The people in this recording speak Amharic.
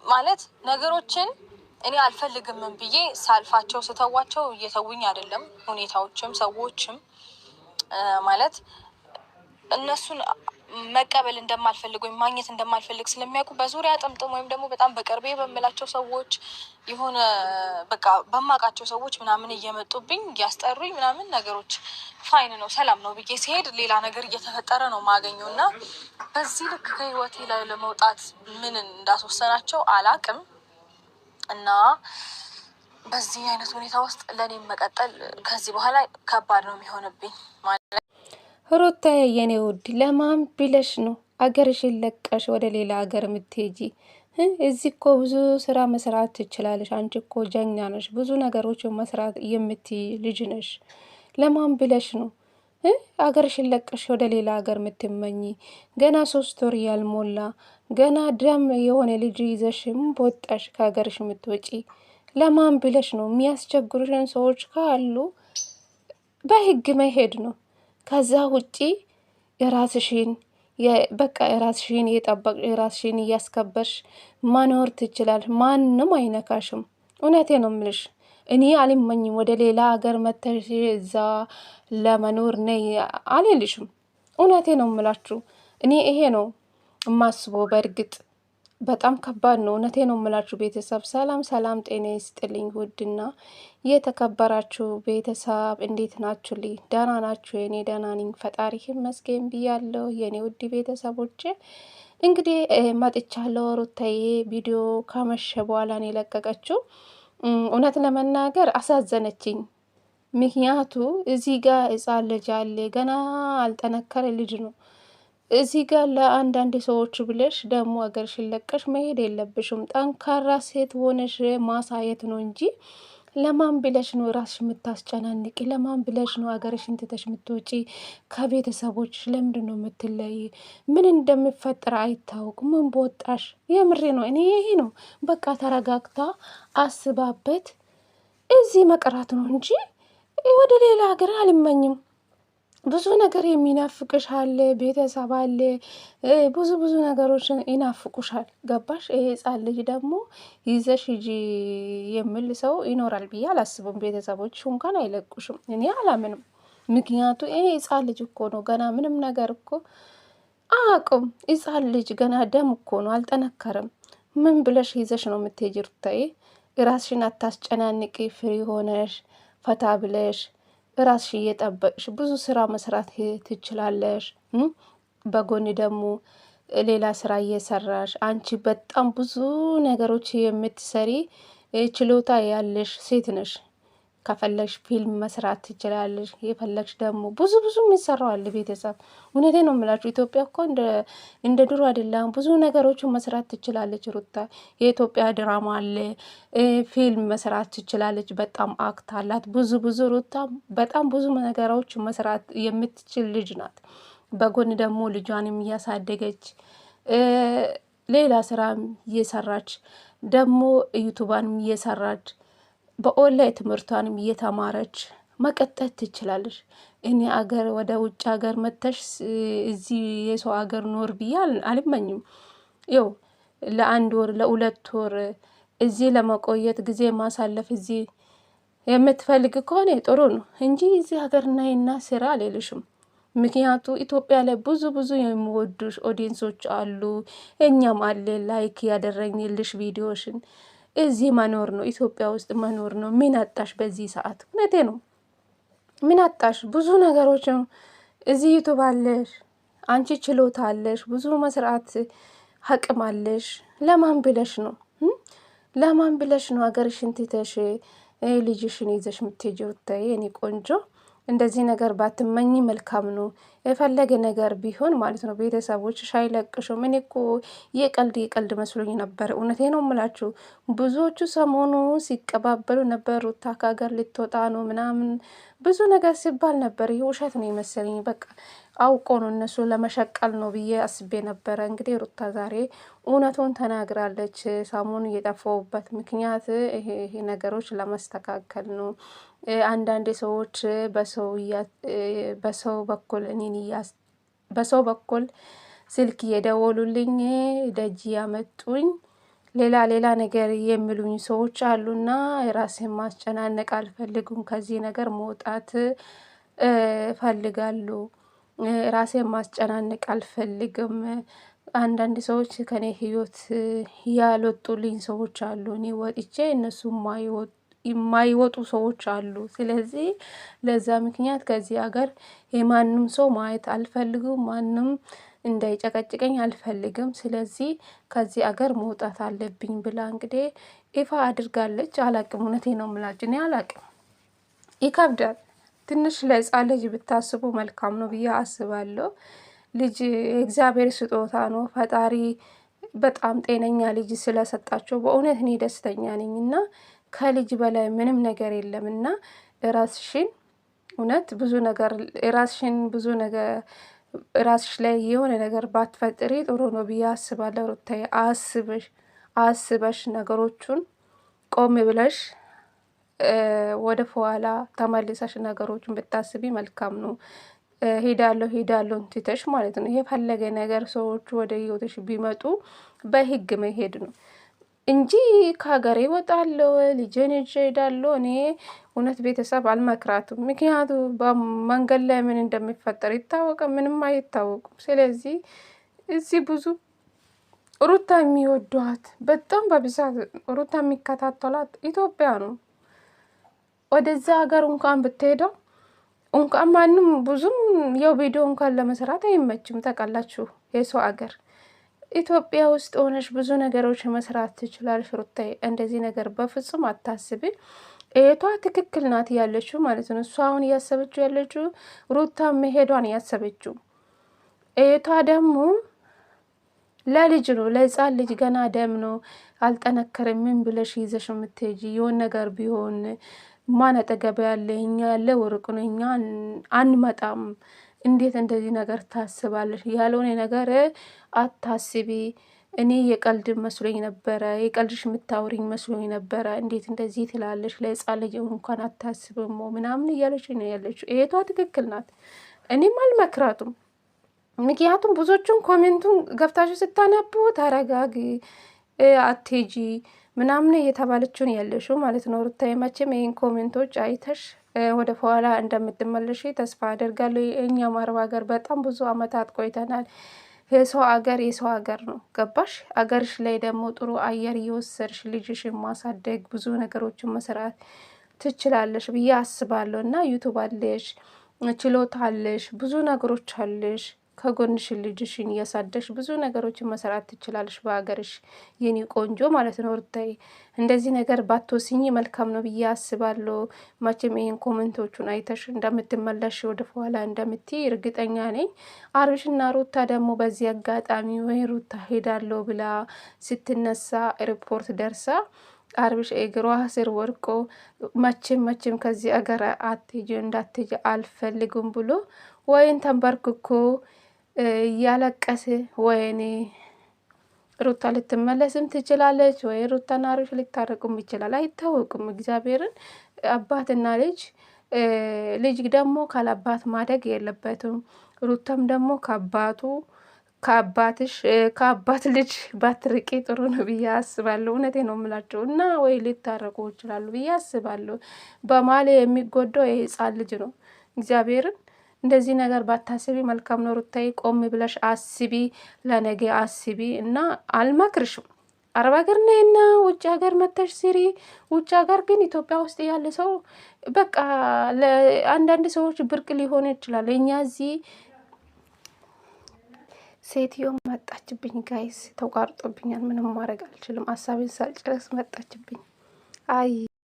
ማለት ነገሮችን እኔ አልፈልግም ብዬ ሳልፋቸው ስተዋቸው እየተውኝ አይደለም ሁኔታዎችም ሰዎችም ማለት እነሱን መቀበል እንደማልፈልግ ወይ ማግኘት እንደማልፈልግ ስለሚያውቁ በዙሪያ ጥምጥም ወይም ደግሞ በጣም በቅርቤ በምላቸው ሰዎች የሆነ በቃ በማቃቸው ሰዎች ምናምን እየመጡብኝ እያስጠሩኝ ምናምን ነገሮች ፋይን ነው ሰላም ነው ብዬ ሲሄድ ሌላ ነገር እየተፈጠረ ነው ማገኘው እና በዚህ ልክ ከህይወቴ ላይ ለመውጣት ምን እንዳስወሰናቸው አላቅም እና በዚህ አይነት ሁኔታ ውስጥ ለኔም መቀጠል ከዚህ በኋላ ከባድ ነው የሚሆንብኝ ማለት ሩታዬ የኔ ውድ ለማን ብለሽ ነው አገርሽን ለቀሽ ወደ ሌላ ሀገር የምትሄጂ? እዚህ እኮ ብዙ ስራ መስራት ትችላለሽ። አንቺ እኮ ጀግና ነሽ። ብዙ ነገሮችን መስራት የምትይ ልጅ ነሽ። ለማን ብለሽ ነው አገርሽን ለቀሽ ወደ ሌላ ሀገር የምትመኝ? ገና 3 ወር ያልሞላ ገና ደም የሆነ ልጅ ይዘሽም በወጣሽ ከሀገርሽ የምትወጪ ለማን ብለሽ ነው? የሚያስቸግሩሽን ሰዎች ካሉ በህግ መሄድ ነው። ከዛ ውጪ የራስሽን በቃ የራስሽን የጠበቅ የራስሽን እያስከበርሽ ማኖር ትችላለሽ። ማንም አይነካሽም። እውነቴ ነው የምልሽ። እኔ አልመኝም ወደ ሌላ ሀገር መተሽ እዛ ለመኖር ነይ አልልሽም። እውነቴ ነው የምላችሁ። እኔ ይሄ ነው የማስበው። በእርግጥ በጣም ከባድ ነው። እውነቴ ነው የምላችሁ ቤተሰብ። ሰላም ሰላም፣ ጤና ይስጥልኝ ውድና የተከበራችሁ ቤተሰብ እንዴት ናችሁልኝ? ደህና ናችሁ? የኔ ደህና ነኝ ፈጣሪ ይመስገን ብያለሁ። የኔ ውድ ቤተሰቦቼ እንግዲህ መጥቻለሁ። ሩታዬ ቪዲዮ ከመሸ በኋላ ነው የለቀቀችው። እውነት ለመናገር አሳዘነችኝ። ምክንያቱ እዚህ ጋር ሕፃን ልጅ አለ፣ ገና አልጠነከረ ልጅ ነው። እዚህ ጋር ለአንዳንድ ሰዎች ብለሽ ደግሞ ሀገርሽን ለቀሽ መሄድ የለብሽም። ጠንካራ ሴት ሆነሽ ማሳየት ነው እንጂ ለማን ብለሽ ነው ራስሽ የምታስጨናንቂ? ለማን ብለሽ ነው ሀገርሽን ትተሽ የምትወጪ? ከቤተሰቦችሽ ለምንድን ነው የምትለይ? ምን እንደሚፈጠር አይታወቅም። ምን በወጣሽ? የምሬ ነው። እኔ ይሄ ነው በቃ ተረጋግታ አስባበት እዚህ መቅራት ነው እንጂ ወደ ሌላ ሀገር አልመኝም። ብዙ ነገር የሚናፍቅሽ አለ፣ ቤተሰብ አለ፣ ብዙ ነገሮችን ይናፍቁሻል። ገባሽ? ይሄ ህፃን ልጅ ደግሞ ይዘሽ ሂጂ የሚል ሰው ይኖራል ብዬ አላስብም። ቤተሰቦች እንኳን አይለቁሽም፣ እኔ አላምንም። ምክንያቱ ይሄ ህፃን ልጅ እኮ ነው፣ ገና ምንም ነገር እኮ አያውቅም። ህፃን ልጅ ገና ደም እኮ ነው፣ አልጠነከረም። ምን ብለሽ ይዘሽ ነው የምትሄጂ? ሩታዬ ራስሽን አታስጨናንቂ። ፍሪ ሆነሽ ፈታ ብለሽ ራስሽ እየጠበቅሽ ብዙ ስራ መስራት ትችላለሽ። በጎን ደግሞ ሌላ ስራ እየሰራሽ አንቺ በጣም ብዙ ነገሮች የምትሰሪ ችሎታ ያለሽ ሴት ነሽ። ከፈለግሽ ፊልም መስራት ትችላለሽ። የፈለግሽ ደግሞ ብዙ የሚሰራው አለ ቤተሰብ። እውነቴ ነው የምላችሁ። ኢትዮጵያ እኮ እንደ ድሮ አይደለም። ብዙ ነገሮችን መስራት ትችላለች ሩታ። የኢትዮጵያ ድራማ አለ፣ ፊልም መስራት ትችላለች። በጣም አክት አላት። ብዙ ሩታ በጣም ብዙ ነገሮች መስራት የምትችል ልጅ ናት። በጎን ደግሞ ልጇንም እያሳደገች ሌላ ስራም እየሰራች ደግሞ ዩቱባንም እየሰራች በኦንላይን ትምህርቷንም እየተማረች መቀጠል ትችላለች። እኔ አገር ወደ ውጭ ሀገር መተሽ እዚህ የሰው ሀገር ኖር ብዬ አልመኝም። ይው ለ1 ወር ለ2 ወር እዚህ ለመቆየት ጊዜ ማሳለፍ እዚህ የምትፈልግ ከሆነ ጥሩ ነው እንጂ እዚህ ሀገር ናይና ስራ አልልሽም። ምክንያቱ ኢትዮጵያ ላይ ብዙ የሚወዱሽ ኦዲየንሶች አሉ። እኛም አለ ላይክ ያደረግንልሽ ቪዲዮሽን። እዚህ መኖር ነው፣ ኢትዮጵያ ውስጥ መኖር ነው። ምን አጣሽ በዚህ ሰዓት? እውነቴ ነው። ምን አጣሽ? ብዙ ነገሮች ነው። እዚህ ዩቱብ አለሽ፣ አንቺ ችሎታ አለሽ፣ ብዙ መስራት አቅም አለሽ። ለማን ብለሽ ነው ለማን ብለሽ ነው ሀገርሽን ትተሽ ልጅሽን ይዘሽ የምትሄጂው? ሩታዬ የኔ ቆንጆ እንደዚህ ነገር ባትመኝ መልካም ነው። የፈለገ ነገር ቢሆን ማለት ነው ቤተሰቦች አይለቅሽም። እኔ እኮ የቀልድ መስሎኝ ነበር። እውነቴ ነው የምላችሁ። ብዙዎቹ ሰሞኑ ሲቀባበሉ ነበር። ሩታ ከሀገር ልትወጣ ነው ምናምን ብዙ ነገር ሲባል ነበር። ይህ ውሸት ነው የመሰለኝ። በቃ አውቆ ነው እነሱ ለመሸቀል ነው ብዬ አስቤ ነበረ። እንግዲህ ሩታ ዛሬ እውነቱን ተናግራለች። ሰሞኑ የጠፋሁበት ምክንያት ይሄ ነገሮች ለመስተካከል ነው። አንዳንድ ሰዎች በሰው በኩል ስልክ እየደወሉልኝ ደጅ ያመጡኝ ሌላ ነገር የሚሉኝ ሰዎች አሉና ራሴን ማስጨናነቅ አልፈልግም። ከዚህ ነገር መውጣት እፈልጋለሁ። ራሴን ማስጨናነቅ አልፈልግም። አንዳንድ ሰዎች ከኔ ህይወት ያልወጡልኝ ሰዎች አሉ። እኔ ወጥቼ እነሱ የማይወጡ ሰዎች አሉ። ስለዚህ ለዛ ምክንያት ከዚህ ሀገር የማንም ሰው ማየት አልፈልግም። ማንም እንዳይጨቀጭቀኝ አልፈልግም። ስለዚህ ከዚህ ሀገር መውጣት አለብኝ ብላ እንግዲህ ይፋ አድርጋለች። አላቅም፣ እውነቴ ነው የምላችሁ፣ እኔ አላቅም። ይከብዳል። ትንሽ ለህፃን ልጅ ብታስቡ መልካም ነው ብዬ አስባለሁ። ልጅ የእግዚአብሔር ስጦታ ነው። ፈጣሪ በጣም ጤነኛ ልጅ ስለሰጣቸው በእውነት እኔ ደስተኛ ነኝ እና ከልጅ በላይ ምንም ነገር የለም እና ራስሽን እውነት ብዙ ነገር ራስሽ ላይ የሆነ ነገር ባትፈጥሪ ጥሩ ነው ብዬ አስባለሁ። ሩታዬ አስበሽ ነገሮቹን ቆም ብለሽ ወደ ኋላ ተመልሰሽ ነገሮችን ብታስቢ መልካም ነው። ሄዳለሁ ትተሽ ማለት ነው። የፈለገ ነገር ሰዎቹ ወደ ህይወትሽ ቢመጡ በህግ መሄድ ነው እንጂ ከሀገሬ እወጣለሁ ልጄን ይዤ እሄዳለሁ። እኔ እውነት ቤተሰብ አልመክራትም። ምክንያቱም በመንገድ ላይ ምን እንደሚፈጠር ይታወቃል? ምንም አይታወቁም። ስለዚህ እዚህ ብዙ ሩታ የሚወዷት በጣም በብዛት ሩታ የሚከታተሏት ኢትዮጵያ ነው። ወደዛ ሀገር እንኳን ብትሄደው እንኳን ማንም ብዙም ያው ቪዲዮ እንኳን ለመስራት አይመችም። ታውቃላችሁ የሰው ሀገር ኢትዮጵያ ውስጥ ሆነሽ ብዙ ነገሮች መስራት ትችላለሽ። ሩታዬ እንደዚህ ነገር በፍጹም አታስቢ። እህቷ ትክክል ናት ያለችው ማለት ነው። እሷ አሁን እያሰበችው ያለችው ሩታ መሄዷን ያሰበችው። እህቷ ደግሞ ለልጅ ነው፣ ለህፃን ልጅ ገና ደም ነው፣ አልጠነከረም። ምን ብለሽ ይዘሽ የምትሄጂ? የሆን ነገር ቢሆን ማን አጠገብ ያለ? እኛ ያለ ወርቅ ነው፣ እኛ አንመጣም። እንዴት እንደዚህ ነገር ታስባለሽ? ያልሆነ ነገር አታስቢ። እኔ የቀልድ መስሎኝ ነበረ፣ የቀልድሽ የምታወሪኝ መስሎኝ ነበረ። እንዴት እንደዚህ ትላለሽ? ለህፃን ልጅ እንኳን አታስብም ምናምን እያለች ነው ያለችው። እህቷ ትክክል ናት። እኔም አልመክራቱም። ምክንያቱም ብዙዎቹን ኮሜንቱን ገብታችሁ ስታነቡ ተረጋጊ፣ አትሄጂ ምናምን እየተባለችውን ያለሽው ማለት ነው። ሩታዬ መቼም ይህን ኮሜንቶች አይተሽ ወደ ኋላ እንደምትመለሽ ተስፋ አደርጋለሁ። እኛም አረብ ሀገር በጣም ብዙ አመታት ቆይተናል። የሰው ሀገር ነው፣ ገባሽ? አገርሽ ላይ ደግሞ ጥሩ አየር እየወሰድሽ ልጅሽን ማሳደግ ብዙ ነገሮችን መስራት ትችላለሽ ብዬ አስባለሁ። እና ዩቱብ አለሽ፣ ችሎታ አለሽ፣ ብዙ ነገሮች አለሽ። ከጎንሽ ልጅሽን እያሳደሽ ብዙ ነገሮችን መስራት ትችላለሽ በሀገርሽ የኔ ቆንጆ ማለት ነው። ሩታዬ እንደዚህ ነገር ባትወስኝ መልካም ነው ብዬ አስባለሁ። መቼም ይሄን ኮሜንቶቹን አይተሽ እንደምትመለሽ ወደ ኋላ እንደምትይ እርግጠኛ ነኝ። አብርሽና ሩታ ደግሞ በዚህ አጋጣሚ ወይ ሩታ ሄዳለሁ ብላ ስትነሳ ሪፖርት ደርሳ አብርሽ እግሯ ስር ወድቆ መቼም ከዚህ አገር አትሄጂ እንዳትሄጂ አልፈልግም ብሎ ወይን ተንበርክኮ እያለቀሰ ወይኔ ሩታ ልትመለስም ትችላለች፣ ወይ ሩታና አብርሽ ሊታረቁም ይችላል፣ አይታወቅም። እግዚአብሔርን አባትና ልጅ ደግሞ ካላባት ማደግ የለበትም። ሩታም ደግሞ ከአባት ልጅ ባትርቂ ጥሩ ነው ብዬ አስባለሁ። እውነቴ ነው የምላቸው እና ወይ ሊታረቁ ይችላሉ ብዬ አስባለሁ። በማለ የሚጎዳው የህፃን ልጅ ነው። እግዚአብሔርን እንደዚህ ነገር ባታስቢ መልካም ነው። ሩታዬ ቆም ብለሽ አስቢ፣ ለነገ አስቢ እና አልመክርሽም። አረብ ሀገር ነይና ውጭ ሀገር መተሽ ስሪ። ውጭ ሀገር ግን ኢትዮጵያ ውስጥ ያለ ሰው በቃ ለአንዳንድ ሰዎች ብርቅ ሊሆን ይችላል። እኛ እዚህ ሴትዮ መጣችብኝ ጋይስ፣ ተቋርጦብኛል። ምንም ማድረግ አልችልም። ሀሳቤን ሳልጨረስ መጣችብኝ። አይ